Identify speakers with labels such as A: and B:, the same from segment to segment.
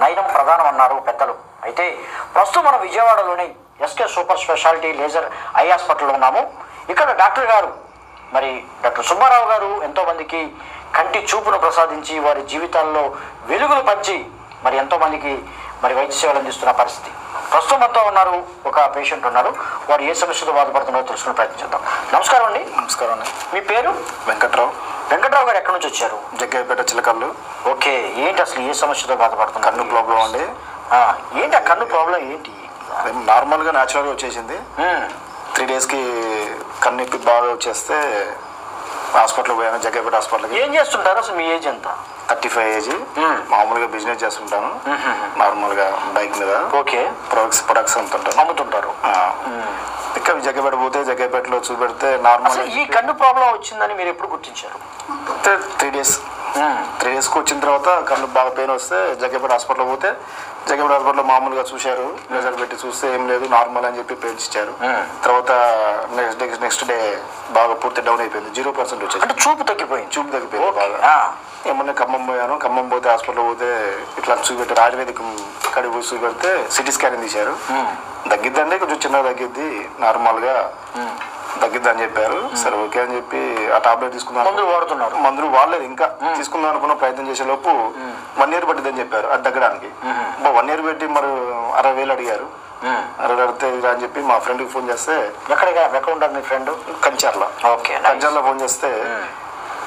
A: నయనం ప్రధానం అన్నారు పెద్దలు. అయితే ప్రస్తుతం మన విజయవాడలోని SK super speciality laser eye హాస్పిటల్లో ఉన్నాము. ఇక్కడ డాక్టర్ గారు మరి డాక్టర్ సుబ్బారావు గారు ఎంతోమందికి కంటి చూపును ప్రసాదించి వారి జీవితాల్లో వెలుగులు పంచి మరి ఎంతోమందికి మరి వైద్య సేవలు అందిస్తున్న పరిస్థితి. ప్రస్తుతం మొత్తం ఉన్నారు, ఒక పేషెంట్ ఉన్నారు. వారు ఏ సమస్యతో బాధపడుతున్నారో తెలుసుకుని ప్రయత్నించాం. నమస్కారం అండి.
B: నమస్కారం అండి.
A: మీ పేరు?
B: వెంకట్రావు.
A: వెంకట్రావు గారు ఎక్కడి నుంచి వచ్చారు?
B: జగ్గయ్యపేట చిలకల్లు.
A: ఓకే, ఏంటి అసలు ఏ సమస్యతో బాధపడుతున్నారు?
B: కన్ను ప్రాబ్లం అండి.
A: ఏంటి ఆ కన్ను ప్రాబ్లం ఏంటి?
B: నార్మల్గా న్యాచురల్గా వచ్చేసింది. 3 డేస్కి కన్ను నొప్పి బాగా వచ్చేస్తే హాస్పిటల్కి పోయాను, జగ్గయ్యపేట హాస్పిటల్కి.
A: ఏం చేస్తుంటారు అసలు? మీ ఏజ్ ఎంత?
B: 35 ఏజ్. మామూలుగా బిజినెస్ చేస్తుంటాను, నార్మల్గా బైక్ మీద.
A: ఓకే,
B: ప్రొడక్ట్స్
A: అమ్ముతుంటారు.
B: ఇంకా జగ్గయ్యపేట పోతే జగ్గయ్యపేటలో చూపెడితే నార్మల్.
A: ఈ కన్ను ప్రాబ్లం వచ్చిందని మీరు ఎప్పుడు గుర్తించారు?
B: 3 డేస్కి వచ్చిన తర్వాత కన్ను బాగా పెయిన్ వస్తే జగ్గయ్యపేట హాస్పిటల్ పోతే జగ్గయ్యపేట హాస్పిటల్లో మామూలుగా చూశారు, లేజర్ పెట్టి చూస్తే ఏం లేదు, నార్మల్ అని చెప్పి పెయిన్స్ ఇచ్చారు. తర్వాత నెక్స్ట్ డే బాగా పూర్తి డౌన్ అయిపోయింది, 0% వచ్చేది.
A: అంటే చూపు తగ్గిపోయింది
B: బాగా. ఏమన్నా ఖమ్మం పోయాను, ఖమ్మం పోతే హాస్పిటల్ పోతే ఇట్లా చూపెట్టారు, ఆయుర్వేదిక్ కడిగి పోయి చూపెడితే సిటీ స్కానింగ్ తీశారు. తగ్గిద్దండి, కొంచెం చిన్నగా తగ్గిద్ది, నార్మల్గా తగ్గిద్ది అని చెప్పారు. సరే ఓకే అని చెప్పి ఆ టాబ్లెట్ తీసుకున్నాను. మందులు వాడలేదు, ఇంకా తీసుకుందాం అనుకున్న ప్రయత్నం చేసే లోపు 1 year పట్టిద్దని చెప్పారు అది తగ్గడానికి. 1 year పెట్టి మరి 60,000 అడిగారు. 60 అడిగితే అని చెప్పి మా ఫ్రెండ్కి ఫోన్ చేస్తే,
A: ఎక్కడ ఉంటారు మీ ఫ్రెండ్?
B: కంచర్లో.
A: ఓకే,
B: కంచర్లో ఫోన్ చేస్తే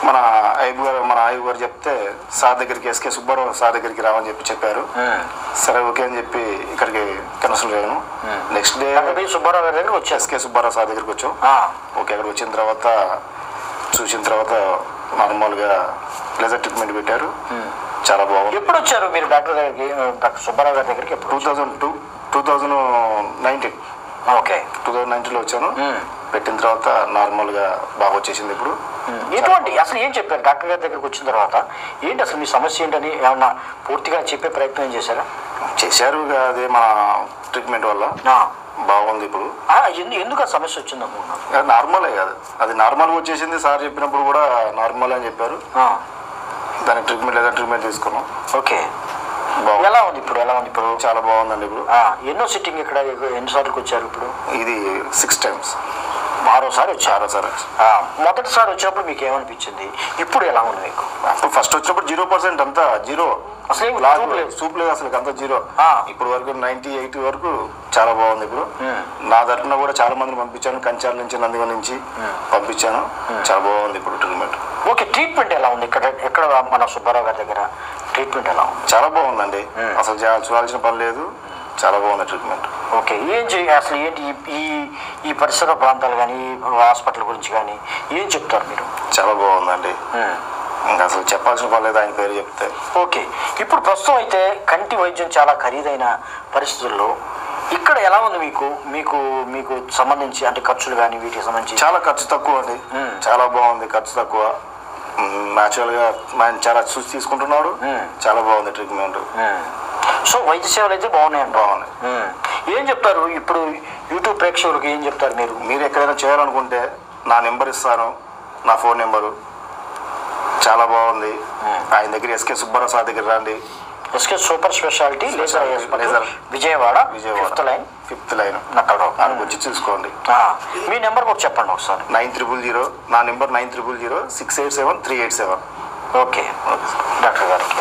B: మన అయ్యగారు చెప్తే సార్ దగ్గరికి, ఎస్కే సుబ్బారావు సార్ దగ్గరికి రావని చెప్పారు. సరే ఓకే అని చెప్పి ఇక్కడికి కన్సల్ట్ అయ్యాను. నెక్స్ట్ డే
A: సుబ్బారావు గారి దగ్గర వచ్చి
B: ఎస్కే సుబ్బారావు సార్ దగ్గరికి వచ్చాం. ఓకే, అక్కడికి వచ్చిన తర్వాత చూసిన తర్వాత నార్మల్గా లేజర్ ట్రీట్మెంట్ పెట్టారు, చాలా బాగుంది.
A: ఎప్పుడు వచ్చారు మీరు డాక్టర్ దగ్గరికి, డాక్టర్ సుబ్బారావు గారి దగ్గరికి?
B: 2019.
A: ఓకే,
B: 2019లో వచ్చాను. పెట్టిన తర్వాత నార్మల్గా బాగా వచ్చేసింది. ఇప్పుడు
A: ఎటువంటి అసలు ఏం చెప్పారు డాక్టర్ గారి దగ్గరికి వచ్చిన తర్వాత? ఏంటి అసలు మీ సమస్య ఏంటని ఏమన్నా పూర్తిగా చెప్పే ప్రయత్నం చేశారా?
B: చేశారు, అదే మా ట్రీట్మెంట్ వల్ల బాగుంది. ఇప్పుడు
A: ఎందుకు ఆ సమస్య వచ్చింది అనుకుంటున్నాను?
B: నార్మలే కాదు, అది నార్మల్గా వచ్చేసింది. సార్ చెప్పినప్పుడు కూడా నార్మల్ అని చెప్పారు. దానికి ట్రీట్మెంట్ తీసుకున్నాం.
A: ఓకే, ఎలా ఉంది ఇప్పుడు?
B: చాలా బాగుందండి. ఇప్పుడు
A: ఎన్నో సిట్టింగ్ ఇక్కడ ఎన్నిసార్లు వచ్చారు? ఇప్పుడు
B: ఇది 6 times.
A: 6వ వచ్చారు. మొదటిసారి వచ్చినప్పుడు మీకు ఏమనిపించింది? ఇప్పుడు ఎలా ఉంది మీకు?
B: అప్పుడు ఫస్ట్ వచ్చినప్పుడు 0% అంతా జీరో, అసలు సూప్ లేదు, అసలు అంతా జీరో. ఇప్పుడు వరకు 98 వరకు చాలా బాగుంది. ఇప్పుడు నా తరఫున కూడా చాలా మందిని పంపించాను, కంచాల నుంచి, నందిగం నుంచి పంపించాను. చాలా బాగుంది ఇప్పుడు ట్రీట్మెంట్.
A: ఓకే, ట్రీట్మెంట్ ఎలా ఉంది ఎక్కడ మన సుబ్బారావు గారి దగ్గర? ట్రీట్మెంట్ ఎలా ఉంది?
B: చాలా బాగుందండి, అసలు చూడాల్సిన పని లేదు, చాలా బాగుంది ట్రీట్మెంట్.
A: ఓకే, అసలు ఏంటి ఈ పరిసర ప్రాంతాలు కానీ హాస్పిటల్ గురించి కానీ ఏం చెప్తారు మీరు?
B: చాలా బాగుందండి, ఇంకా అసలు చెప్పాల్సిన పని లేదు, ఆయన పేరు చెప్తే.
A: ఓకే, ఇప్పుడు ప్రస్తుతం అయితే కంటి వైద్యం చాలా ఖరీదైన పరిస్థితుల్లో ఇక్కడ ఎలా ఉంది మీకు సంబంధించి, అంటే ఖర్చులు కానీ వీటికి సంబంధించి?
B: చాలా ఖర్చు తక్కువ అండి, చాలా బాగుంది, ఖర్చు తక్కువ. న్యాచురల్గా చాలా చూసి తీసుకుంటున్నాడు, చాలా బాగుంది ట్రీట్మెంట్.
A: సో వైద్య సేవలు అయితే బాగున్నాయి. ఏం చెప్తారు ఇప్పుడు యూట్యూబ్ ప్రేక్షకులకు? ఏం చెప్తారు
B: మీరు ఎక్కడైనా చేయాలనుకుంటే నా నెంబర్ ఇస్తాను, నా ఫోన్ నెంబరు. చాలా బాగుంది. ఆయన దగ్గర ఎస్కే సుబ్బారావు సార్ దగ్గర రండి.
A: SK super speciality laser Vijayawada
B: 5th line Nakkalarao. దానికి వచ్చి చూసుకోండి.
A: మీ నెంబర్ కూడా చెప్పండి ఒకసారి.
B: 9000. నా నెంబర్ 9000687387.
A: ఓకే, డాక్టర్ గారికి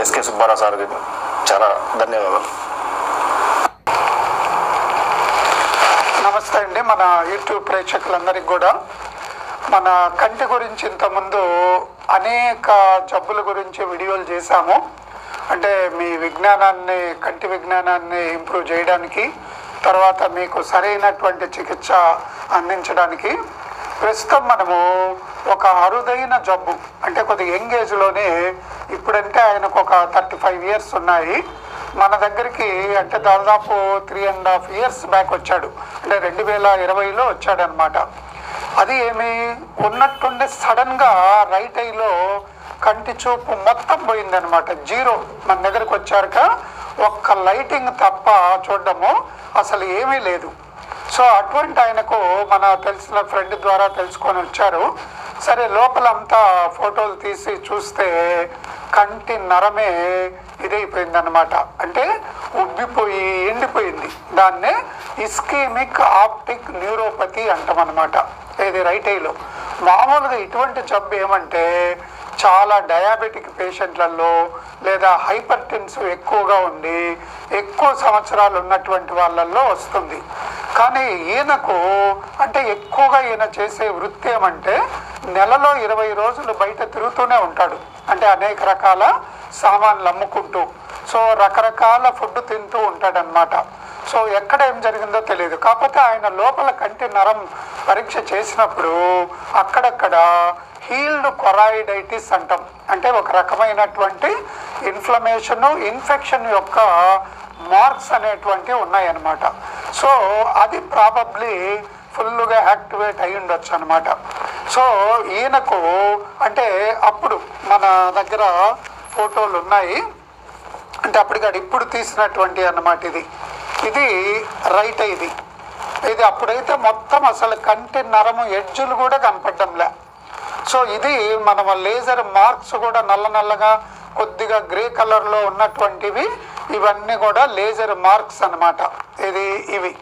B: ఎస్కే సుబ్బారావు సార్ గారికి చాలా ధన్యవాదాలు.
C: నమస్తే అండి. మన యూట్యూబ్ ప్రేక్షకులందరికీ కూడా మన కంటి గురించి ఇంతకుముందు అనేక జబ్బుల గురించి వీడియోలు చేశాము. అంటే మీ కంటి విజ్ఞానాన్ని ఇంప్రూవ్ చేయడానికి, తర్వాత మీకు సరైనటువంటి చికిత్స అందించడానికి. ప్రస్తుతం మనము ఒక అరుదైన జబ్బు, అంటే కొద్దిగా యంగ్ ఏజ్లోనే, ఇప్పుడంటే ఆయనకు ఒక 35 years ఉన్నాయి. మన దగ్గరికి అంటే దాదాపు 3.5 years బ్యాక్ వచ్చాడు, అంటే 2020లో వచ్చాడనమాట. అది ఏమి ఉన్నట్టుండి సడన్గా రైట్ ఐలో కంటి చూపు మొత్తం పోయిందనమాట, జీరో. మన దగ్గరకు వచ్చాక ఒక్క లైటింగ్ తప్ప చూడడము అసలు ఏమీ లేదు. సో అటువంటి ఆయనకు మన తెలిసిన ఫ్రెండ్ ద్వారా తెలుసుకొని వచ్చారు. సరే లోపలంతా ఫోటోలు తీసి చూస్తే కంటి నరమే ఇదైపోయింది అనమాట, అంటే ఉబ్బిపోయి ఎండిపోయింది. దాన్నే ఇస్కీమిక్ ఆప్టిక్ న్యూరోపతి అంటాం అనమాట, ఇది రైట్ ఐలో. మామూలుగా ఇటువంటి జబ్బు ఏమంటే చాలా డయాబెటిక్ పేషెంట్లలో లేదా హైపర్ టెన్సివ్ ఎక్కువగా ఉండి ఎక్కువ సంవత్సరాలు ఉన్నటువంటి వాళ్ళల్లో వస్తుంది. కానీ ఈయనకు అంటే ఎక్కువగా ఈయన చేసే వృత్తి ఏమంటే నెలలో 20 రోజులు బయట తిరుగుతూనే ఉంటాడు, అంటే అనేక రకాల సామాన్లు అమ్ముకుంటూ, సో రకరకాల ఫుడ్ తింటూ ఉంటాడనమాట. సో ఎక్కడ ఏం జరిగిందో తెలియదు. కాకపోతే ఆయన లోపల కంటి నరం పరీక్ష చేసినప్పుడు అక్కడక్కడ హీల్డ్ కొరాయిడైటిస్ అంటాం, అంటే ఒక రకమైనటువంటి ఇన్ఫెక్షన్ యొక్క మార్క్స్ అనేటువంటివి ఉన్నాయన్నమాట. సో అది ప్రాబబ్లీ ఫుల్గా యాక్టివేట్ అయి ఉండొచ్చు అనమాట. సో ఈయనకు అంటే అప్పుడు మన దగ్గర ఫోటోలు ఉన్నాయి, అంటే అప్పటికాడు ఇప్పుడు తీసినటువంటి అన్నమాట. ఇది రైట్ ఇది అప్పుడైతే మొత్తం అసలు కంటి నరము ఎడ్జులు కూడా కనపడ్డంలే. సో ఇది మనం లేజర్ మార్క్స్ కూడా నల్లగా కొద్దిగా గ్రే కలర్లో ఉన్నటువంటివి, ఇవన్నీ కూడా లేజర్ మార్క్స్ అన్నమాట ఇవి.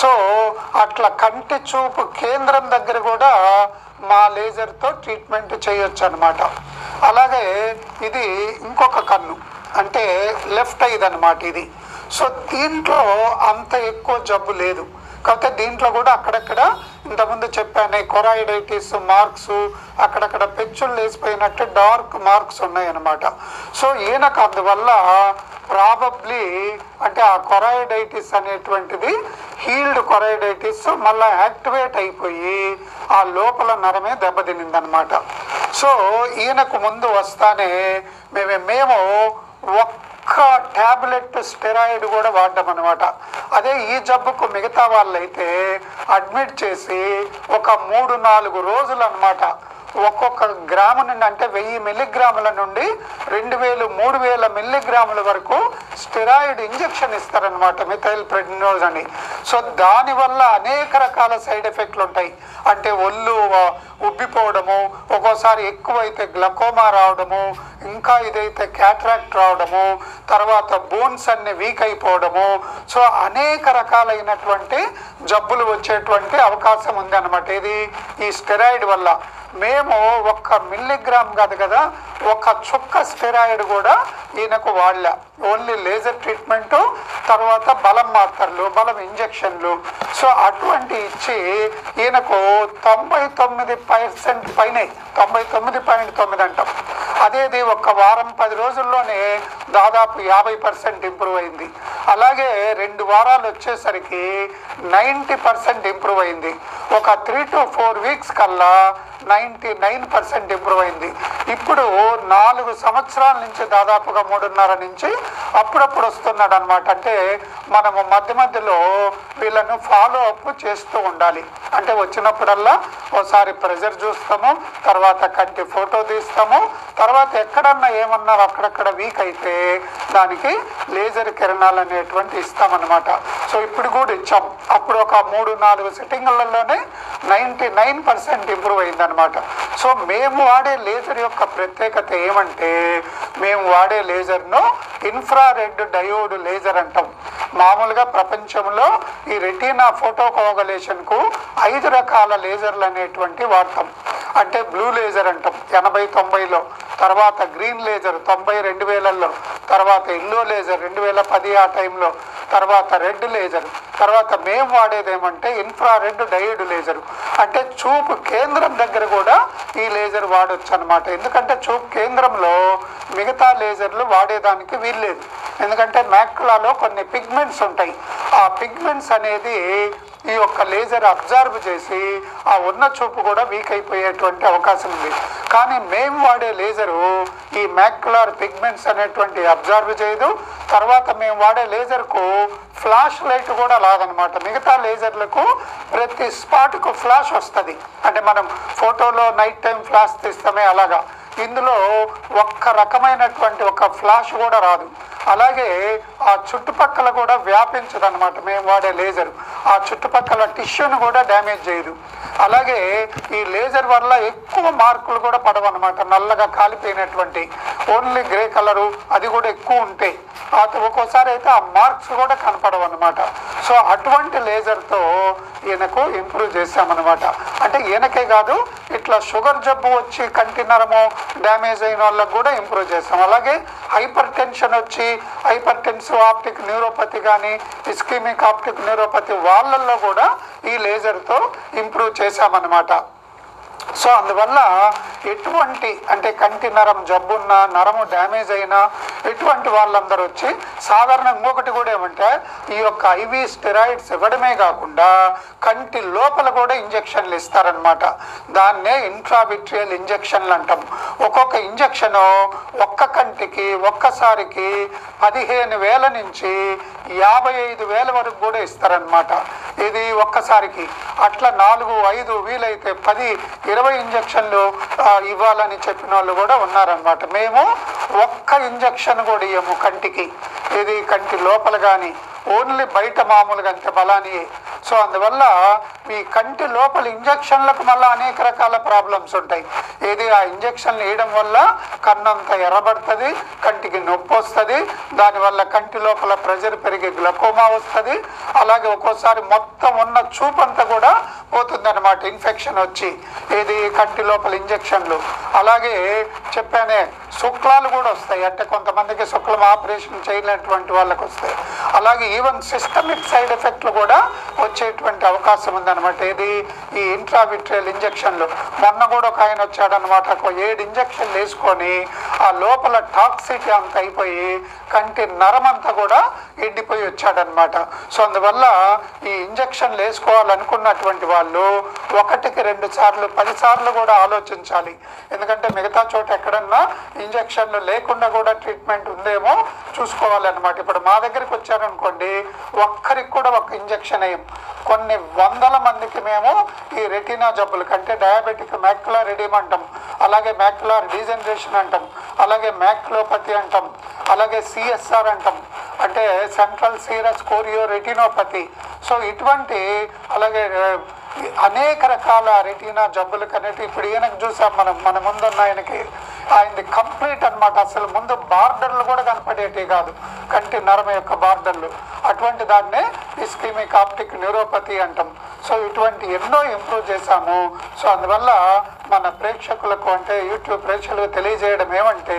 C: సో అట్లా కంటి చూపు కేంద్రం దగ్గర కూడా మా లేజర్తో ట్రీట్మెంట్ చేయొచ్చు అనమాట. అలాగే ఇది ఇంకొక కన్ను, అంటే లెఫ్ట్ ఐది అనమాట ఇది. సో దీంట్లో అంత ఎక్కువ జబ్బు లేదు, కాకపోతే దీంట్లో కూడా అక్కడక్కడ ఇంతకుముందు చెప్పాను కొరాయిడైటిస్ మార్క్స్, అక్కడక్కడ పెచ్చులు లేసిపోయినట్టు డార్క్ మార్క్స్ ఉన్నాయన్నమాట. సో ఈయనకు అందువల్ల ప్రాబబ్లీ అంటే ఆ కొరాయిడైటిస్ అనేటువంటిది హీల్డ్ కొరాయిడైటిస్ మళ్ళీ యాక్టివేట్ అయిపోయి ఆ లోపల నరమే దెబ్బతినిందనమాట. సో ఈయనకు ముందు వస్తానే మేము ఒక్క ట్యాబ్లెట్ స్టెరాయిడ్ కూడా వాడ్డాం అనమాట. అదే ఈ జబ్బుకు మిగతా వాళ్ళైతే అడ్మిట్ చేసి ఒక 3-4 రోజులు అనమాట ఒక్కొక్క గ్రాము నుండి, అంటే 1000 మిల్లీగ్రాముల నుండి 2000-3000 మిల్లీగ్రాముల వరకు స్టెరాయిడ్ ఇంజెక్షన్ ఇస్తారనమాట, మిథైల్ ప్రెడినోజ్ అని. సో దానివల్ల అనేక రకాల సైడ్ ఎఫెక్ట్లు ఉంటాయి, అంటే ఒళ్ళు ఉబ్బిపోవడము, ఒక్కోసారి ఎక్కువైతే గ్లకోమా రావడము, ఇంకా ఇదైతే క్యాట్రాక్ట్ రావడము, తర్వాత బోన్స్ అన్ని వీక్ అయిపోవడము. సో అనేక రకాలైనటువంటి జబ్బులు వచ్చేటువంటి అవకాశం ఉంది అన్నమాట ఇది ఈ స్టెరాయిడ్ వల్ల. మేము 1 మిల్లీగ్రామ్ కాదు కదా, 1 చుక్క స్టెరాయిడ్ కూడా ఈయనకు వాడలే, ఓన్లీ లేజర్ ట్రీట్మెంటు, తర్వాత బలం మాత్రలు, బలం ఇంజెక్షన్లు. సో అటువంటి ఇచ్చి ఈయనకు 99% పైన 99.9 అంటాం. అదేది 1 వారం 10 రోజుల్లోనే దాదాపు 50% ఇంప్రూవ్ అయింది. అలాగే 2 వారాలు వచ్చేసరికి 90% ఇంప్రూవ్ అయింది. ఒక 3 to 4 వీక్స్ కల్లా 99% ఇంప్రూవ్ అయింది. ఇప్పుడు 4 సంవత్సరాల నుంచి దాదాపుగా 3.5 నుంచి అప్పుడప్పుడు వస్తున్నాడు అనమాట. అంటే మనము మధ్యలో వీళ్ళను ఫాలో అప్ చేస్తూ ఉండాలి. అంటే వచ్చినప్పుడల్లా ఒకసారి ప్రెజర్ చూస్తాము, తర్వాత కంటి ఫోటో తీస్తాము, తర్వాత ఎక్కడన్నా ఏమన్నా అక్కడక్కడ వీక్ అయితే దానికి లేజర్ కిరణాలు అనేటువంటి ఇస్తామన్నమాట. సో ఇప్పుడు కూడా ఇచ్చాం. అప్పుడు ఒక 3-4 సిట్టింగులలోనే 99% ఇంప్రూవ్ అయిందనమాట. సో మేము వాడే లేజర్ యొక్క ప్రత్యేకత ఏమంటే మేము వాడే లేజర్ను ఇన్ఫ్రారెడ్ డయోడ్ లేజర్ అంటాం. మామూలుగా ప్రపంచంలో ఈ రెటీనా ఫోటో కోగలేషన్కు 5 రకాల లేజర్లు అనేటువంటి వాడతాం. అంటే బ్లూ లేజర్ అంటాం 80-90లో, తర్వాత గ్రీన్ లేజర్ 90-2000లో, తర్వాత ఎల్లో లేజర్ 2010 ఆ టైంలో, తర్వాత రెడ్ లేజర్, తర్వాత మేము వాడేది ఏమంటే ఇన్ఫ్రారెడ్ డయోడ్ లేజర్. అంటే చూపు కేంద్రం దగ్గర కూడా ఈ లేజర్ వాడొచ్చు అనమాట. ఎందుకంటే చూపు కేంద్రంలో మిగతా లేజర్లు వాడేదానికి వీల్లేదు, ఎందుకంటే మ్యాక్యులాలో కొన్ని పిగ్మెంట్స్ ఉంటాయి. ఆ పిగ్మెంట్స్ అనేది ఈ యొక్క లేజర్ అబ్జర్వ్ చేసి ఆ ఉన్న చూపు కూడా వీక్ అయిపోయేటువంటి అవకాశం ఉంది. కానీ మేము వాడే లేజరు ఈ మ్యాక్యులర్ పిగ్మెంట్స్ అనేటువంటి అబ్జర్వ్ చేయదు. తర్వాత మేము వాడే లేజర్కు ఫ్లాష్ లైట్ కూడా లాగనమాట. మిగతా లేజర్లకు ప్రతి స్పాట్కు ఫ్లాష్ వస్తుంది, అంటే మనం ఫోటోలో నైట్ టైం ఫ్లాష్ తీస్తామే అలాగా. ఇందులో ఒక్క రకమైనటువంటి ఒక ఫ్లాష్ కూడా రాదు. అలాగే ఆ చుట్టుపక్కల కూడా వ్యాపించదు అనమాట మేము వాడే లేజర్. ఆ చుట్టుపక్కల టిష్యూని కూడా డ్యామేజ్ చేయదు. అలాగే ఈ లేజర్ వల్ల ఎక్కువ మార్కులు కూడా పడవు అనమాట. నల్లగా కాలిపోయినటువంటి ఓన్లీ గ్రే కలరు అది కూడా ఎక్కువ ఉంటాయి. ఒక్కోసారి అయితే ఆ మార్క్స్ కూడా కనపడవు అనమాట. సో అటువంటి లేజర్తో ఈయనకు ఇంప్రూవ్ చేశామన్నమాట. అంటే ఈయనకే కాదు, ఇట్లా షుగర్ జబ్బు వచ్చి కంటి నరము డ్యామేజ్ అయిన వాళ్ళకు కూడా ఇంప్రూవ్ చేస్తాం. అలాగే హైపర్ టెన్షన్ వచ్చి హైపర్ టెన్సివ్ ఆప్టిక్ న్యూరోపతి కానీ ఇస్కీమిక్ ఆప్టిక్ న్యూరోపతి వాళ్ళల్లో కూడా ఈ లేజర్తో ఇంప్రూవ్ చేశామన్నమాట. సో అందువల్ల ఎటువంటి అంటే కంటి నరం జబ్బున్న నరము డ్యామేజ్ అయినా ఎటువంటి వాళ్ళందరూ వచ్చి సాధారణంగా ఇంకొకటి కూడా ఏమంటే ఈ యొక్క ఐవి స్టెరాయిడ్స్ ఇవ్వడమే కాకుండా కంటి లోపల కూడా ఇంజక్షన్లు ఇస్తారనమాట. దాన్నే ఇంట్రావిట్రియల్ ఇంజక్షన్లు అంటాం. ఒక్కొక్క ఇంజక్షను ఒక్క కంటికి ఒక్కసారికి 15,000 నుంచి 55,000 వరకు కూడా ఇస్తారనమాట. ఇది ఒక్కసారికి. అట్లా 4, 5 వీలైతే 10, 20 ఇంజక్షన్లు ఇవ్వాలని చెప్పిన వాళ్ళు కూడా ఉన్నారనమాట. మేము ఒక్క ఇంజక్షన్ కూడా ఇవ్వము కంటికి. ఇది కంటి లోపల కానీ ఓన్లీ బయట మామూలుగా అంతే బలాని. సో అందువల్ల ఈ కంటి లోపల ఇంజక్షన్లకు మళ్ళీ అనేక రకాల ప్రాబ్లమ్స్ ఉంటాయి. ఏది ఆ ఇంజక్షన్లు వేయడం వల్ల కన్నంతా ఎర్రబడుతుంది, కంటికి నొప్పి వస్తుంది, దానివల్ల కంటి లోపల ప్రెషర్ పెరిగి గ్లకోమా వస్తుంది. అలాగే ఒక్కోసారి మొత్తం ఉన్న చూపంతా కూడా పోతుంది అనమాట ఇన్ఫెక్షన్ వచ్చి. ఇది కంటి లోపల ఇంజక్షన్లు. అలాగే చెప్పానే శుక్లాలు కూడా వస్తాయి. అంటే కొంతమందికి శుక్లం ఆపరేషన్ చేయలేనటువంటి వాళ్ళకి వస్తాయి. అలాగే ఈవెన్ సిస్టమిక్ సైడ్ ఎఫెక్ట్లు కూడా వచ్చేటువంటి అవకాశం ఉందన్నమాట. ఇది ఈ ఇంట్రావిట్రియల్ ఇంజక్షన్లు. మొన్న కూడా ఒక ఆయన వచ్చాడనమాట, 7 ఇంజక్షన్లు వేసుకొని ఆ లోపల టాక్సిటీ అంత అయిపోయి కంటి నరమంతా కూడా ఎండిపోయి వచ్చాడనమాట. సో అందువల్ల ఈ ఇంజక్షన్లు వేసుకోవాలనుకున్నటువంటి వాళ్ళు 1కి 2 సార్లు 10 సార్లు కూడా ఆలోచించాలి. ఎందుకంటే మిగతా చోట ఎక్కడన్నా ఇంజక్షన్లు లేకుండా కూడా ట్రీట్మెంట్ ఉందేమో చూసుకోవాలన్నమాట. ఇప్పుడు మా దగ్గరికి వచ్చారనుకోండి, ఒక్కరికి కూడా ఒక ఇంజక్షన్ అయ్యాం. కొన్ని వందల మందికి మేము ఈ రెటీనా జబ్బులు కంటే డయాబెటిక్ మ్యాక్యులర్ ఎడిమా అంటాం, అలాగే మ్యాక్యులర్ డీజనరేషన్ అంటాం, అలాగే మ్యాక్యులోపతి అంటాం, అలాగే సిఎస్ఆర్ అంటాం, అంటే central serous choreo retinopathy. So ఇటువంటి అలాగే అనేక రకాల రెటీనా జబ్బులు కనేటి ఇప్పుడు ఈయనకు చూసాం మనం. మన ముందున్న ఆయనది కంప్లీట్ అనమాట. అసలు ముందు బార్డర్లు కూడా కనపడేటివి కాదు, కంటి నరమ యొక్క బార్డర్లు. అటువంటి దాన్నే ఇస్కీమిక్ ఆప్టిక్ న్యూరోపతి అంటాం. సో ఇటువంటి ఎన్నో ఇంప్రూవ్ చేశాము. సో అందువల్ల మన ప్రేక్షకులకు అంటే యూట్యూబ్ ప్రేక్షకులకు తెలియజేయడం ఏమంటే,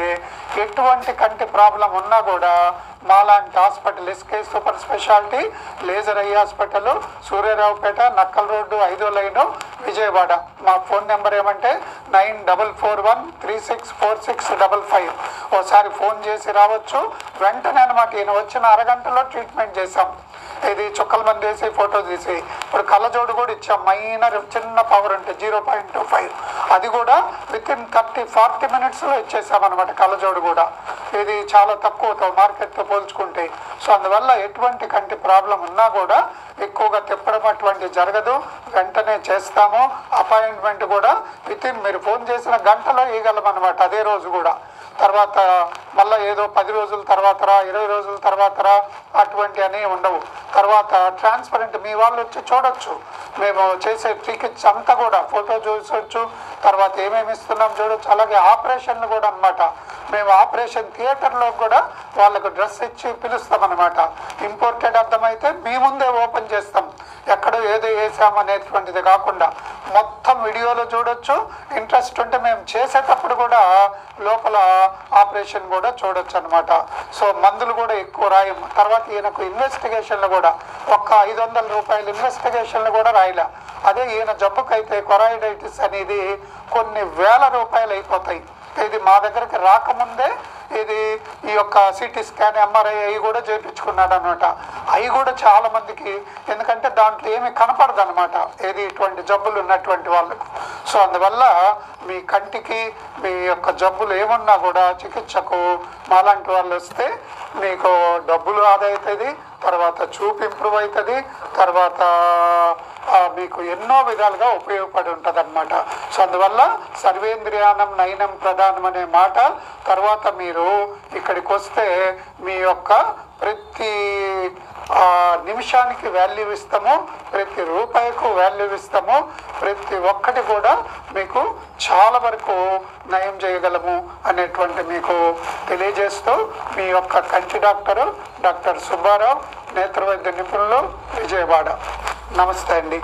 C: ఎటువంటి కంటి ప్రాబ్లం ఉన్నా కూడా మాలాంటి hospital SK super speciality laser eye hospital, Suryaraopet, Nakkal road, 5వ లైను, విజయవాడ. మా ఫోన్ నెంబర్ ఏమంటే 9441364655. ఓసారి ఫోన్ చేసి రావచ్చు. వెంటనే అనమాట ఈయన వచ్చిన అరగంటలో ట్రీట్మెంట్ చేశాం. ఇది చుక్కల మంది వేసి ఫోటో తీసి ఇప్పుడు కళ్ళజోడు కూడా ఇచ్చాం. మైనర్ చిన్న పవర్ అంటే 0.25, అది కూడా వితిన్ 30-40 మినిట్స్లో ఇచ్చేసామన్నమాట కళ్ళజోడు కూడా. ఇది చాలా తక్కువతో మార్కెట్తో పోల్చుకుంటే. సో అందువల్ల ఎటువంటి కంటి ప్రాబ్లం ఉన్నా కూడా ఎక్కువగా తిప్పడం అటువంటి జరగదు, వెంటనే చేస్తాము. అపాయింట్మెంట్ కూడా వితిన్ మీరు ఫోన్ చేసిన గంటలో ఇవ్వగలం అనమాట, అదే రోజు కూడా. తర్వాత మళ్ళీ ఏదో 10 రోజుల తర్వాత రా, 20 రోజుల తర్వాత రా, అటువంటి అని ఉండవు. తర్వాత ట్రాన్స్పరెంట్ మీ వాళ్ళు వచ్చి చూడొచ్చు. మేము చేసే చికిత్స అంతా కూడా ఫోటో చూసొచ్చు, తర్వాత ఏమేమి ఇస్తున్నాం చూడొచ్చు. అలాగే ఆపరేషన్లు కూడా అనమాట. మేము ఆపరేషన్ థియేటర్లో కూడా వాళ్ళకు డ్రెస్ ఇచ్చి పిలుస్తామన్నమాట. ఇంపోర్టెడ్ అర్థమైతే మీ ముందే ఓపెన్ చేస్తాం, ఎక్కడో ఏదో వేసామనేటువంటిది కాకుండా మొత్తం వీడియోలో చూడొచ్చు. ఇంట్రెస్ట్ ఉంటే మేము చేసేటప్పుడు కూడా లోపల ఆపరేషన్ కూడా చూడొచ్చు అనమాట. సో మందులు కూడా ఎక్కువ రాయం. తర్వాత ఈయనకు ఇన్వెస్టిగేషన్లు కూడా ఒక్క 500 రూపాయలు ఇన్వెస్టిగేషన్లు కూడా రాయలే. అదే ఈయన జబ్బుకైతే కొరాయిడైటిస్ అనేది కొన్ని వేల రూపాయలు అయిపోతాయి. ఇది మా దగ్గరికి రాకముందే ఇది ఈ యొక్క సిటీ స్కాన్, ఎంఆర్ఐ అవి కూడా చేయించుకున్నాడు అనమాట. అవి కూడా చాలా మందికి, ఎందుకంటే దాంట్లో ఏమీ కనపడదు అనమాట ఏది ఇటువంటి జబ్బులు ఉన్నటువంటి వాళ్ళకు. సో అందువల్ల మీ కంటికి మీ యొక్క జబ్బులు ఏమున్నా కూడా చికిత్సకు మాలాంటి వాళ్ళు వస్తే మీకు డబ్బులు ఆదా అవుతుంది, తర్వాత చూపు ఇంప్రూవ్ అవుతుంది, తర్వాత మీకు ఎన్నో విధాలుగా ఉపయోగపడి ఉంటుంది అనమాట. సో అందువల్ల సర్వేంద్రియానం నయనం ప్రధానం అనే మాట తర్వాత మీరు ఇక్కడికి వస్తే మీ యొక్క ప్రతి నిమిషానికి వాల్యూ ఇస్తాము, ప్రతి రూపాయికు వాల్యూ ఇస్తాము, ప్రతి ఒక్కటి కూడా మీకు చాలా వరకు నయం చేయగలము అనేటువంటి మీకు తెలియజేస్తూ మీ యొక్క కంటి డాక్టరు డాక్టర్ సుబ్బారావు, నేత్రవైద్య నిపుణులు, విజయవాడ. నమస్తే అండి.